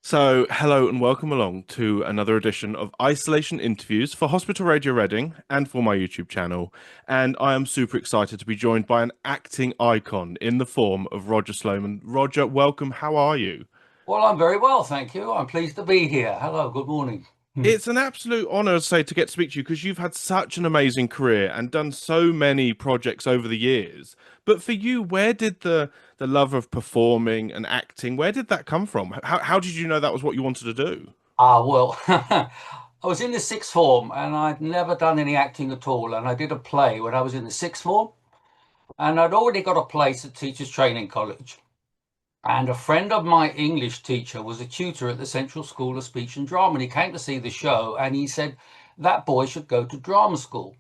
So, hello and welcome along to another edition of Isolation Interviews for Hospital Radio Reading and for my YouTube channel. And I am super excited to be joined by an acting icon in the form of Roger Sloman. Roger, welcome. How are you? Well, I'm very well, thank you. I'm pleased to be here. Hello, good morning. Hmm. It's an absolute honor, say, to get to speak to you because you've had such an amazing career and done so many projects over the years. But for you, where did the love of performing and acting, where did that come from? How did you know that was what you wanted to do? Well, I was in the sixth form and I'd never done any acting at all. And I did a play when I was in the sixth form, and I'd already got a place at Teachers Training College. And a friend of my English teacher was a tutor at the Central School of Speech and Drama. And he came to see the show and he said, that boy should go to drama school.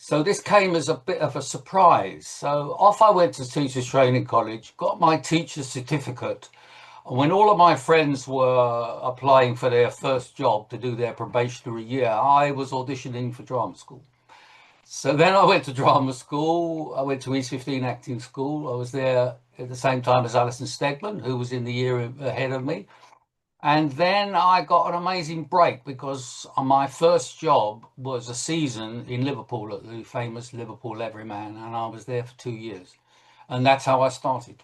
So this came as a bit of a surprise. So off I went to Teachers Training College, got my teacher's certificate. And when all of my friends were applying for their first job to do their probationary year, I was auditioning for drama school. So then I went to drama school. I went to East 15 Acting School. I was there at the same time as Alison Stegman, who was in the year ahead of me. And then I got an amazing break because my first job was a season in Liverpool at the famous Liverpool Everyman, and I was there for 2 years. And that's how I started.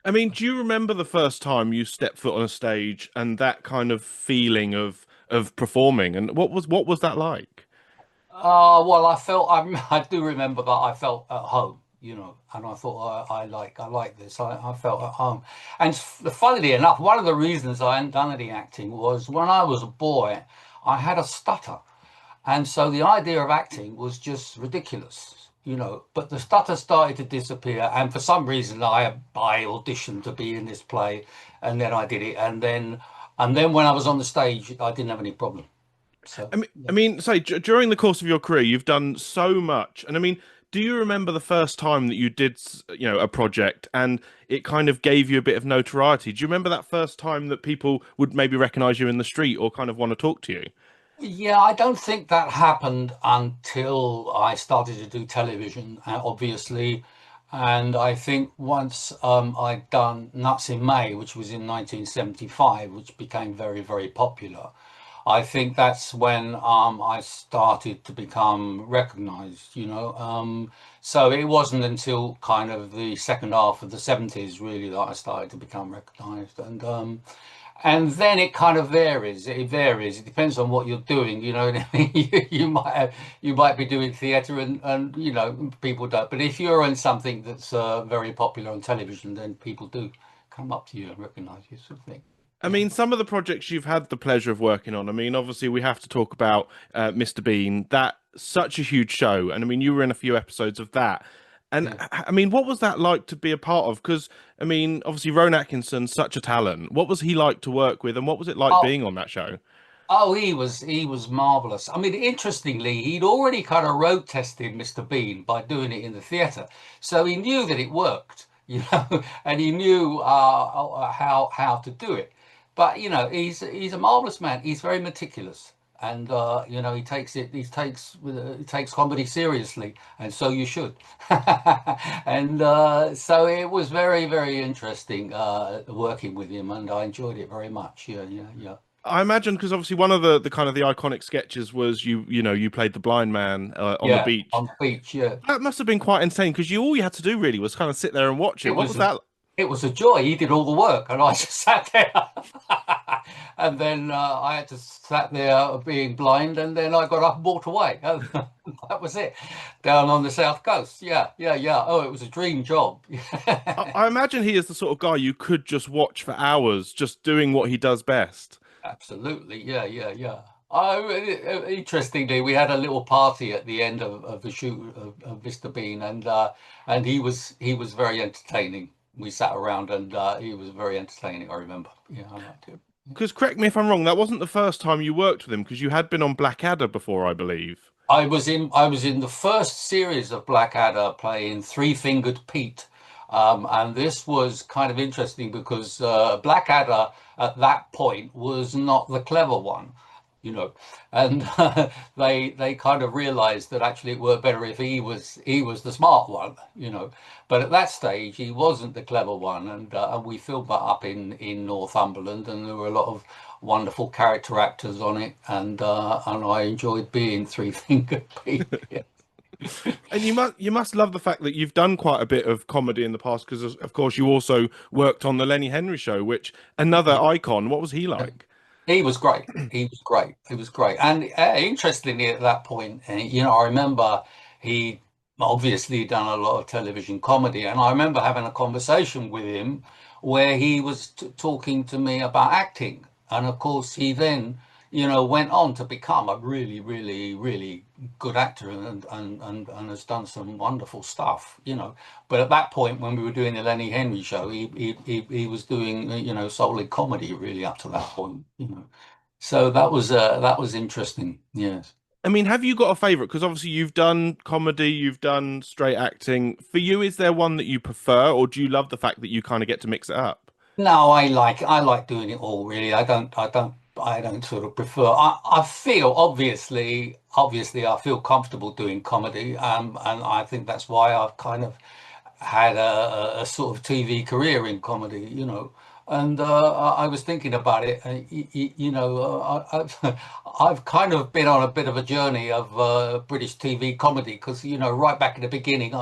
I mean, do you remember the first time you stepped foot on a stage and that kind of feeling of performing? And what was that like? Well, I do remember that I felt at home, and I thought I like this. I felt at home. And funnily enough, one of the reasons I hadn't done any acting was when I was a boy, I had a stutter. And so the idea of acting was just ridiculous. But the stutter started to disappear. And for some reason, I auditioned to be in this play, and then I did it. And then when I was on the stage, I didn't have any problem. So, I mean, I yeah. mean, say during the course of your career, you've done so much, and I mean, do you remember the first time that you did, a project and it kind of gave you a bit of notoriety? Do you remember that first time that people would maybe recognize you in the street or kind of want to talk to you? Yeah, I don't think that happened until I started to do television, obviously. And I think once I'd done Nuts in May, which was in 1975, which became very, very popular, I think that's when I started to become recognized. So it wasn't until kind of the second half of the 70s really that I started to become recognized. And then it kind of varies. It varies. It depends on what you're doing. You know what I mean? You might be doing theatre and people don't. But if you're in something that's very popular on television, then people do come up to you and recognise you, sort of thing. I Yeah. mean, some of the projects you've had the pleasure of working on. I mean, obviously, we have to talk about Mr. Bean. That such a huge show, and I mean, you were in a few episodes of that. And Yeah. I mean, what was that like to be a part of? Because I mean, obviously, Rowan Atkinson, such a talent. What was he like to work with, and what was it like Oh, being on that show? oh, he was marvelous. I mean, interestingly, he'd already kind of road tested Mr. Bean by doing it in the theatre, so he knew that it worked. And he knew how to do it. But he's a marvelous man. He's very meticulous, and he takes comedy seriously, and so you should. And so it was very, very interesting working with him, and I enjoyed it very much. Yeah, yeah, yeah. I imagine because obviously one of the kind of the iconic sketches was you played the blind man on the Yeah, beach. on the beach. Yeah, That must have been quite insane because you all you had to do really was kind of sit there and watch it. it What was was a that? it was a joy. He did all the work, and I just sat there. And then I had to sat there being blind, and then I got up and walked away. And that was it. Down on the south coast. Yeah, yeah, yeah. Oh, it was a dream job. I imagine he is the sort of guy you could just watch for hours, just doing what he does best. Absolutely. Yeah, yeah, yeah. Interestingly, we had a little party at the end of the shoot of Mr. Bean, and he was very entertaining. We sat around, and he was very entertaining. I remember. Yeah, I liked it. Because correct me if I'm wrong, that wasn't the first time you worked with him because you had been on Blackadder before, I believe. I was in the first series of Blackadder playing Three Fingered Pete. And this was kind of interesting because Blackadder at that point was not the clever one. you know, and they kind of realized that actually it worked better if he was the smart one, you know. But at that stage, he wasn't the clever one, and we filmed that up in Northumberland, and there were a lot of wonderful character actors on it, and I enjoyed being Three Finger Pete. Yeah. And you must love the fact that you've done quite a bit of comedy in the past, because of course you also worked on the Lenny Henry show, which another icon. What was he like? He was great. He was great. He was great. And interestingly, at that point, I remember he obviously done a lot of television comedy, and I remember having a conversation with him where he was talking to me about acting, and of course he then, went on to become a really, really, really good actor and has done some wonderful stuff, But at that point, when we were doing the Lenny Henry show, he was doing, solid comedy really up to that point. So that was interesting. Yes. I mean, have you got a favorite? Because obviously you've done comedy, you've done straight acting. For you, is there one that you prefer, or do you love the fact that you kind of get to mix it up? No, I like doing it all really. I don't sort of prefer. I feel obviously I feel comfortable doing comedy, and I think that's why I've kind of had a sort of TV career in comedy, And I was thinking about it, I've kind of been on a bit of a journey of British TV comedy because, right back in the beginning,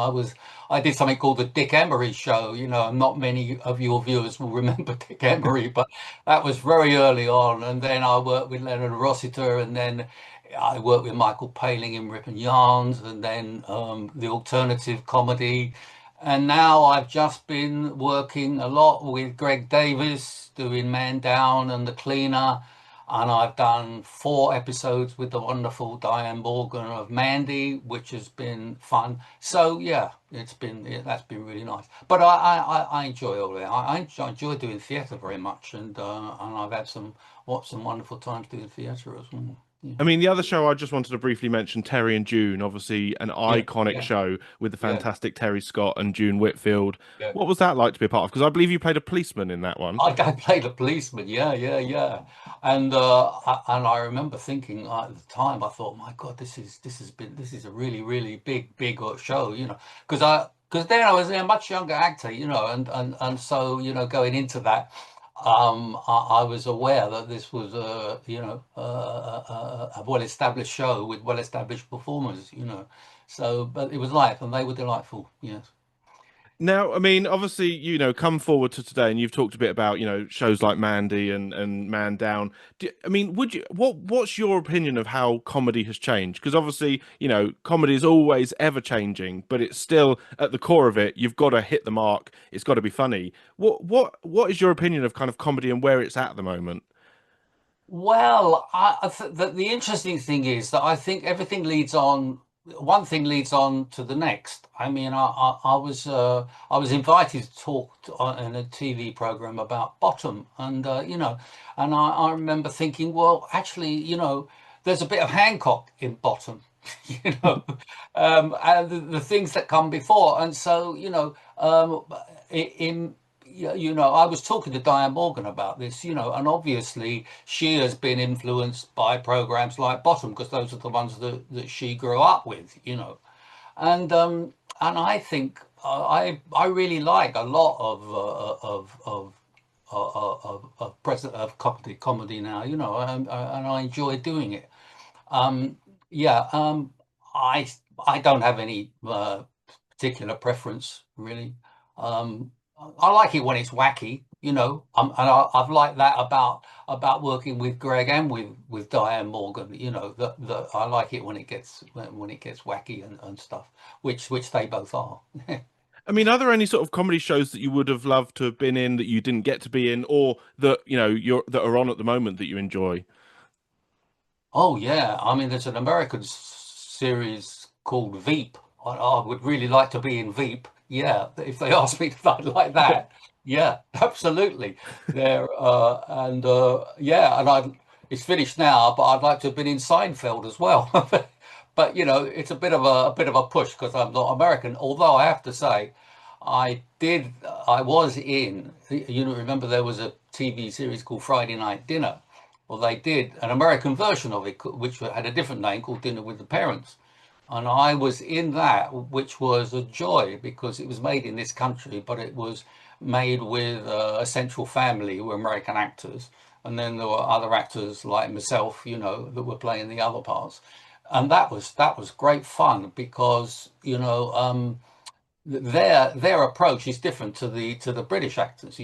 I did something called the Dick Emery Show, and not many of your viewers will remember Dick Emery, but that was very early on. And then I worked with Leonard Rossiter, and then I worked with Michael Paling in Rip and Yarns, and then the alternative comedy. And now I've just been working a lot with Greg Davis doing Man Down and The Cleaner. And I've done 4 episodes with the wonderful Diane Morgan of Mandy, which has been fun. So yeah, that's been really nice. But I enjoy all that. I enjoy doing theatre very much, and I've had some wonderful times doing theatre as well. Yeah, I mean, the other show I just wanted to briefly mention, Terry and June, obviously an yeah, iconic yeah, show with the yeah, fantastic Terry Scott and June Whitfield. yeah. What was that like to be a part of? Because I believe you played a policeman in that one. I played a policeman, yeah, yeah, yeah, and I remember thinking at the time, I thought, my God, this is a really, really big show, because then I was a much younger actor, and so going into that, I was aware that this was a well-established show with well-established performers, so but it was live and they were delightful, yes. Now, I mean, obviously, come forward to today, and you've talked a bit about, shows like Mandy and Man Down. I mean, what's your opinion of how comedy has changed? Because obviously, comedy is always ever changing, but it's still at the core of it. You've got to hit the mark. It's got to be funny. What is your opinion of kind of comedy and where it's at the moment? Well, the interesting thing is that I think everything leads on. One thing leads on to the next. I mean, I was invited to talk in a TV program about Bottom, and I remember thinking, well, actually, there's a bit of Hancock in Bottom, you know, and the things that come before, and so in I was talking to Diane Morgan about this, and obviously she has been influenced by programs like Bottom because those are the ones that she grew up with, and I think I really like a lot of present of comedy now, and I enjoy doing it. Yeah, I I don't have any particular preference really. Um, I like it when it's wacky, and I've liked that about working with Greg and with Diane Morgan. That I like it when it gets wacky and stuff, which they both are. I mean, are there any sort of comedy shows that you would have loved to have been in that you didn't get to be in, or that that are on at the moment that you enjoy? Oh yeah, I mean, there's an American series called Veep. I would really like to be in Veep. Yeah, if they asked me to like that, yeah, absolutely. There and yeah, and it's finished now, but I'd like to have been in Seinfeld as well. But it's a bit of a push because I'm not American. Although I have to say, I was in. Remember there was a TV series called Friday Night Dinner Well, they did an American version of it, which had a different name called Dinner with the Parents. And I was in that, which was a joy because it was made in this country, but it was made with a central family who were American actors. And then there were other actors like myself, that were playing the other parts. And that was great fun because, their approach is different to the British actors.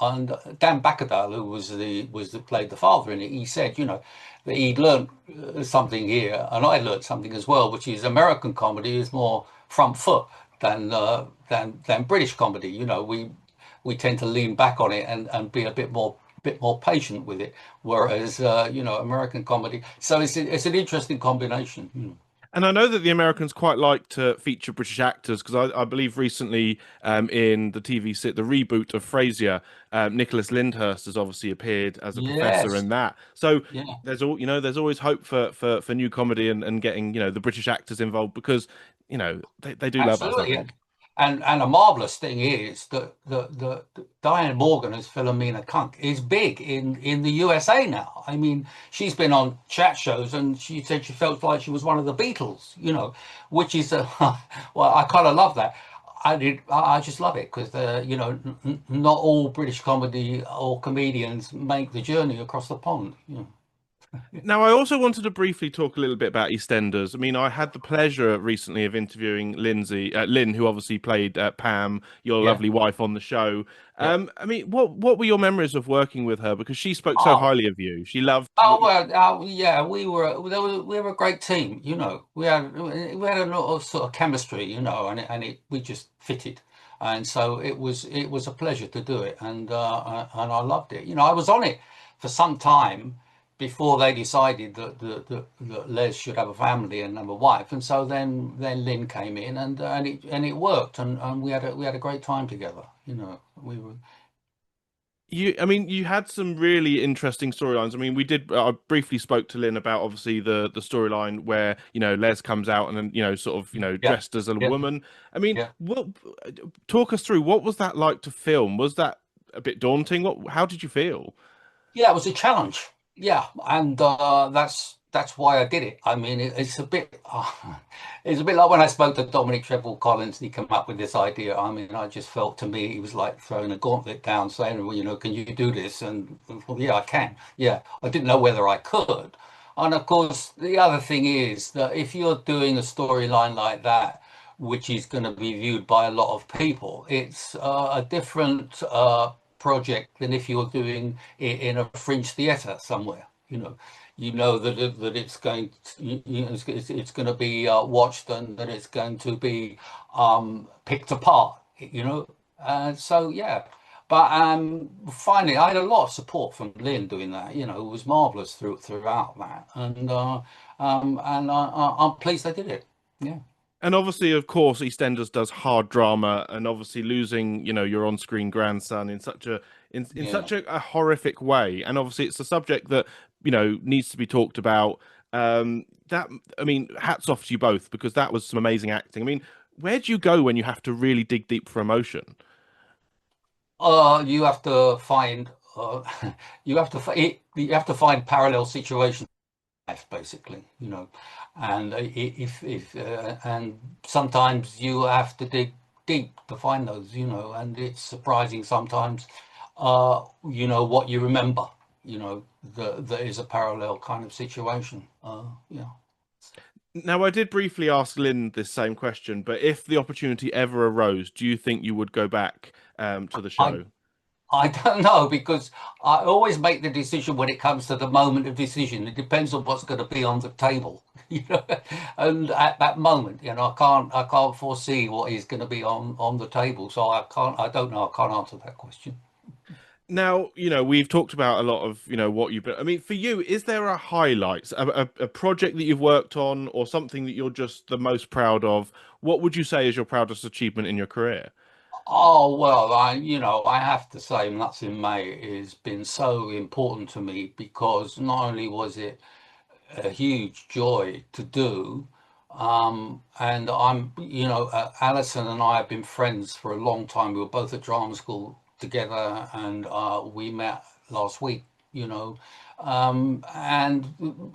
And Dan Bakadal, who played the father in it, he said, that he'd learned something here, and I learned something as well, which is American comedy is more front foot than British comedy. We tend to lean back on it and be a bit more patient with it, whereas American comedy. So it's an interesting combination. And I know that the Americans quite like to feature British actors because I believe recently in the TV the reboot of Frasier, Nicholas Lyndhurst has obviously appeared as a professor Yes, in that. So yeah. there's always hope for new comedy and getting the British actors involved because they do love us, I Absolutely. think. And a marvelous thing is that the Diane Morgan as Philomena Kunk is big in the USA now. I mean, she's been on chat shows and she said she felt like she was one of the Beatles, which is well, I kind of love that. I just love it because not all British comedy or comedians make the journey across the pond. Now, I also wanted to briefly talk a little bit about EastEnders. I mean, I had the pleasure recently of interviewing Lynn, who obviously played Pam, your Yeah, lovely wife on the show. yeah. I mean, what were your memories of working with her? Because she spoke so Oh, highly of you. She loved Oh what you. well, yeah, we were a great team. We had a lot of sort of chemistry, we just fitted, and so it was a pleasure to do it, and I loved it. I was on it for some time before they decided that Les should have a family and have a wife, and so then Lynn came in, and it worked, and we had a great time together. We were. I mean, you had some really interesting storylines. I mean, we did. I briefly spoke to Lynn about obviously the storyline where Les comes out and then sort of Yeah, dressed as a yeah, woman. I mean, yeah. what talk us through what was that like to film? Was that a bit daunting? How did you feel? Yeah, it was a challenge. Yeah, and that's why I did it. I mean, it's a bit like when I spoke to Dominic Trevor Collins. He came up with this idea. I mean, I just felt to me he was like throwing a gauntlet down, saying, "Well, can you do this?" And well, yeah, I can. Yeah, I didn't know whether I could. And of course, the other thing is that if you're doing a storyline like that, which is going to be viewed by a lot of people, it's a different project than if you're doing it in a fringe theatre somewhere. That it's going to, it's going to be watched and that it's going to be picked apart. So yeah. But finally, I had a lot of support from Lynn doing that. It was marvelous throughout that, and I'm pleased I did it. Yeah, And obviously, of course, EastEnders does hard drama, and obviously losing, your on-screen grandson in such in yeah. such a horrific way, and obviously it's a subject that needs to be talked about. That I mean, hats off to you both because that was some amazing acting. I mean, where do you go when you have to really dig deep for emotion? You have to find you have to find parallel situations in life, basically, and and sometimes you have to dig deep to find those, and it's surprising sometimes, what you remember, that is a parallel kind of situation. Yeah. Now, I did briefly ask Lynn this same question, but if the opportunity ever arose, do you think you would go back to the I show? I don't know because I always make the decision when it comes to the moment of decision. It depends on what's going to be on the table, and at that moment, I can't foresee what is going to be on the table. So I don't know. I can't answer that question. Now, we've talked about a lot of, what you've been. I mean, for you, is there a highlight, a project that you've worked on, or something that you're just the most proud of? What would you say is your proudest achievement in your career? Oh well, I have to say, Nuts in May has been so important to me because not only was it a huge joy to do. And Alison and I have been friends for a long time. We were both at drama school together, and we met last week and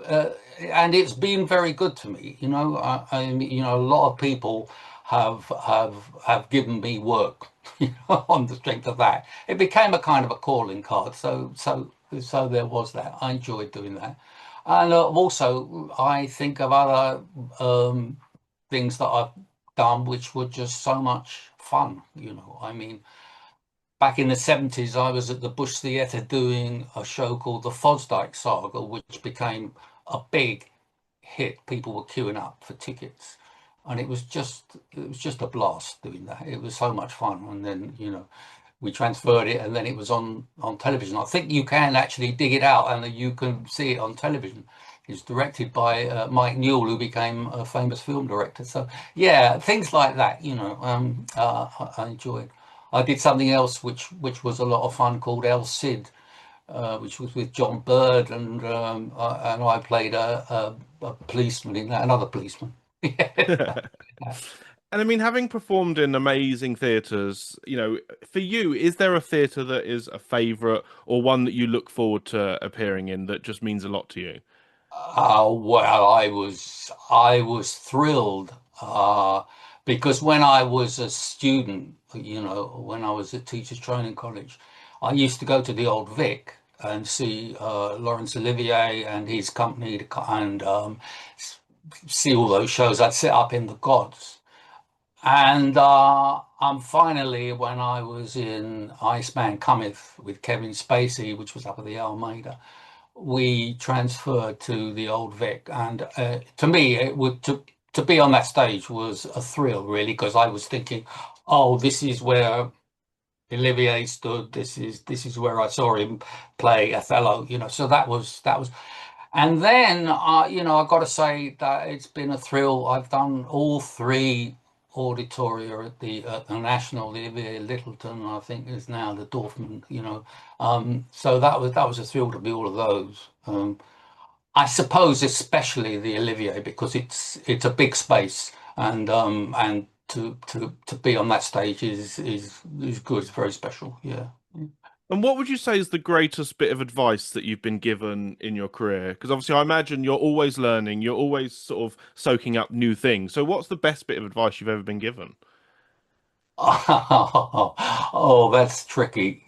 uh, and it's been very good to me. A lot of people have given me work, on the strength of that. It became a kind of a calling card. So there was that. I enjoyed doing that, and also I think of other things that I've done which were just so much fun. Back in the 70s, I was at the Bush Theatre doing a show called The Fosdyke Saga, which became a big hit. People were queuing up for tickets, and it was just a blast doing that. It was so much fun. And then, we transferred it, and then it was on television. I think you can actually dig it out, and you can see it on television. It's directed by Mike Newell, who became a famous film director. So yeah, things like that. I enjoyed. I did something else which was a lot of fun, called El Cid, which was with John Bird, and I played a policeman in that, another policeman. Yeah. And I mean, having performed in amazing theatres, for you, is there a theatre that is a favourite or one that you look forward to appearing in that just means a lot to you? Well, I was thrilled, because when I was a student, when I was at Teachers Training College, I used to go to the Old Vic and see Laurence Olivier and his company, and see all those shows I'd set up in the Gods. And finally, when I was in Iceman Cometh with Kevin Spacey, which was up at the Almeida, we transferred to the Old Vic, and to me, it would to be on that stage was a thrill, really, because I was thinking, oh, this is where Olivier stood. This is where I saw him play Othello. So that was. And then, I've got to say that it's been a thrill. I've done all three auditoria at the National, the Olivier Littleton, I think is now the Dorfman. So that was a thrill to be all of those. I suppose especially the Olivier, because it's a big space, and to be on that stage is good. It's very special. Yeah. And what would you say is the greatest bit of advice that you've been given in your career? Because obviously, I imagine you're always learning, you're always sort of soaking up new things. So, what's the best bit of advice you've ever been given? Oh, that's tricky.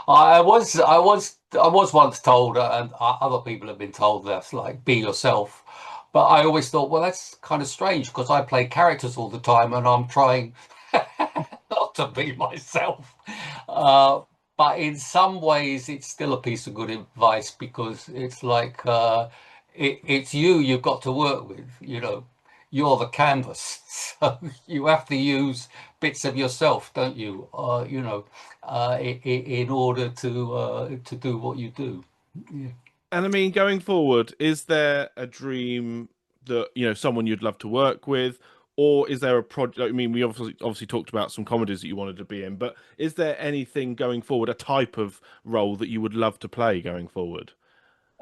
I was once told, and other people have been told, that's like, be yourself. But I always thought, well, that's kind of strange, because I play characters all the time, and I'm trying not to be myself. Uh, but in some ways, it's still a piece of good advice, because it's like, it's you've got to work with. You're the canvas, so you have to use bits of yourself, don't you? In order to do what you do. Yeah. And I mean, going forward, is there a dream that, someone you'd love to work with? Or is there a project? I mean, we obviously talked about some comedies that you wanted to be in, but is there anything going forward, a type of role that you would love to play going forward?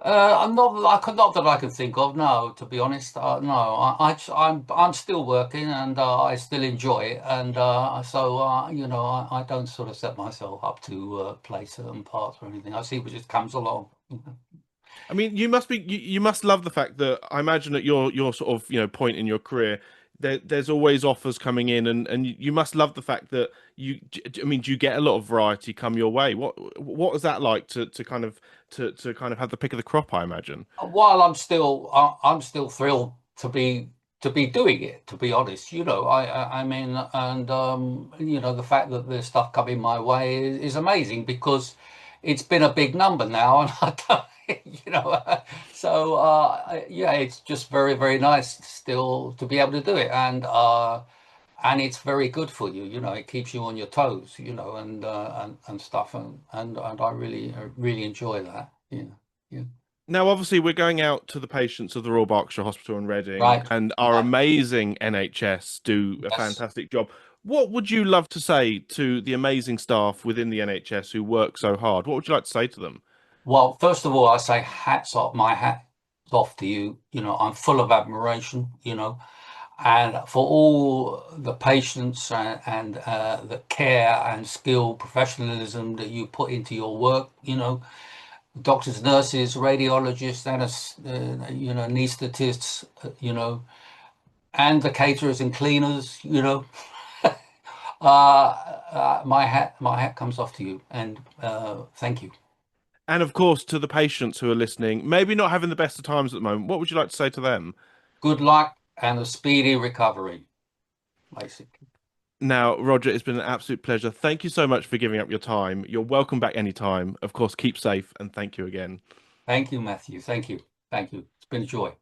Not that I can think of. No, to be honest, no. I'm still working, and I still enjoy it, and so I don't sort of set myself up to play certain parts or anything. I see what just comes along. I mean, you must love the fact that I imagine at your sort of point in your career, there's always offers coming in, and you must love the fact that I mean, do you get a lot of variety come your way? What is that like to kind of have the pick of the crop, I imagine. While I'm still thrilled to be doing it. To be honest, I mean, and the fact that there's stuff coming my way is amazing, because it's been a big number now, and I don't, so yeah, it's just very, very nice still to be able to do it, and it's very good for you. It keeps you on your toes, and stuff, and I really enjoy that. Yeah. Yeah. Now, obviously, we're going out to the patients of the Royal Berkshire Hospital in Reading, Right. and our Right. amazing NHS do a Yes. fantastic job. What would you love to say to the amazing staff within the NHS who work so hard? What would you like to say to them? Well, first of all, I say hats off, my hat off to you. I'm full of admiration, and for all the patience and the care and skill, professionalism that you put into your work. doctors, nurses, radiologists, anesthetists, and the caterers and cleaners, my hat comes off to you, and thank you. And of course, to the patients who are listening, maybe not having the best of times at the moment, what would you like to say to them? Good luck and a speedy recovery, basically. Now, Roger, it's been an absolute pleasure. Thank you so much for giving up your time. You're welcome back anytime. Of course, keep safe and thank you again. Thank you, Matthew. Thank you. Thank you. It's been a joy.